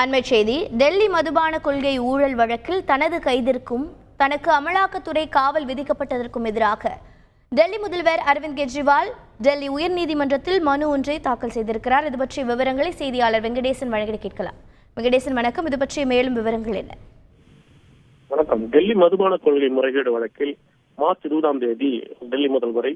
அண்மை செய்தி. டெல்லி மதுபான கொள்கை ஊழல் வழக்கில் தனது கைதிற்கும் தனக்கு அமலாக்கத்துறை காவல் விதிக்கப்பட்டதற்கும் எதிராக டெல்லி முதல்வர் அரவிந்த் கெஜ்ரிவால் டெல்லி உயர்நீதிமன்றத்தில் மனு ஒன்றை தாக்கல் செய்திருக்கிறார். இது பற்றிய விவரங்களை செய்தியாளர் வெங்கடேசன் வழங்க கேட்கலாம். வெங்கடேசன் வணக்கம். இது பற்றிய மேலும் விவரங்கள் என்ன? வணக்கம். டெல்லி மதுபான கொள்கை முறைகேடு வழக்கில் மார்ச் 20ஆம் தேதி டெல்லி முதல்வரை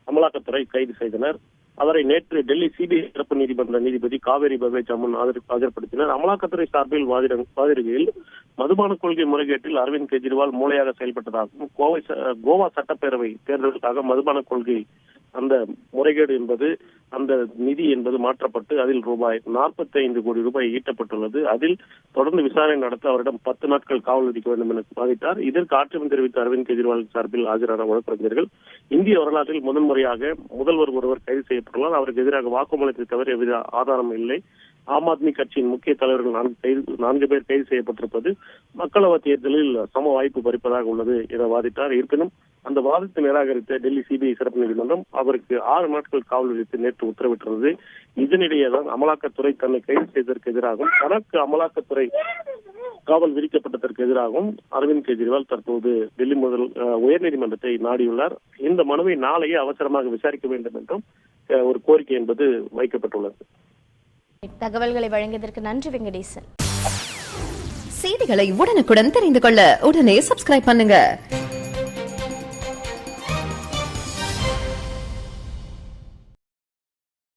அமலாக்கத்துறை கைது செய்தனர். அவரை நேற்று டெல்லி சிபிஐ சிறப்பு நீதிமன்ற நீதிபதி காவேரி பவேஜ் முன் ஆஜர்படுத்தினர். அமலாக்கத்துறை சார்பில் வாதிடுகையில் மதுபான கொள்கை முறைகேட்டில் அரவிந்த் கெஜ்ரிவால் மூளையாக செயல்பட்டதாகவும் கோவா சட்டப்பேரவை தேர்தலுக்காக மதுபான கொள்கை அந்த முறைகேடு என்பது அந்த நிதி என்பது மாற்றப்பட்டு அதில் ரூபாய் 45 கோடி ரூபாய் ஈட்டப்பட்டுள்ளது. அதில் தொடர்ந்து விசாரணை நடத்த அவரிடம் 10 நாட்கள் காவல் விதிக்க வேண்டும் என வாதிட்டார். இதற்கு ஆட்சேபம் தெரிவித்த அரவிந்த் கெஜ்ரிவால் சார்பில் ஆஜரான வழக்கறிஞர்கள் இந்திய வரலாற்றில் முதன்முறையாக முதல்வர் ஒருவர் கைது செய்யப்பட்டுள்ளார். அவருக்கு எதிராக வாக்குமூலத்தை தவிர எவ்வித ஆதாரம் இல்லை. ஆம் ஆத்மி கட்சியின் முக்கிய தலைவர்கள் 4 பேர் கைது செய்யப்பட்டிருப்பது மக்களவைத் தேர்தலில் சம வாய்ப்பு பறிப்பதாக உள்ளது என வாதிட்டார். இருப்பினும் அந்த வாதத்தை நிராகரித்த டெல்லி சிபிஐ சிறப்பு நீதிமன்றம் அவருக்கு 6 நாட்கள் காவல் விதித்து நேற்று உத்தரவிட்டுள்ளது. இதனிடையேதான் அமலாக்கத்துறை தன்னை கைது செய்ததற்கு எதிராகவும் தனக்கு அமலாக்கத்துறை காவல் விதிக்கப்பட்டதற்கு எதிராகவும் அரவிந்த் கெஜ்ரிவால் தற்போது டெல்லி உயர்நீதிமன்றத்தை நாடியுள்ளார். இந்த மனுவை நாளையே அவசரமாக விசாரிக்க வேண்டும் என்றும் ஒரு கோரிக்கை என்பது வைக்கப்பட்டுள்ளது. தகவல்களை வழங்கியதற்கு நன்றி வெங்கடேசன். செய்திகளை உடனுக்குடன் தெரிந்து கொள்ள உடனே சப்ஸ்கிரைப் பண்ணுங்க.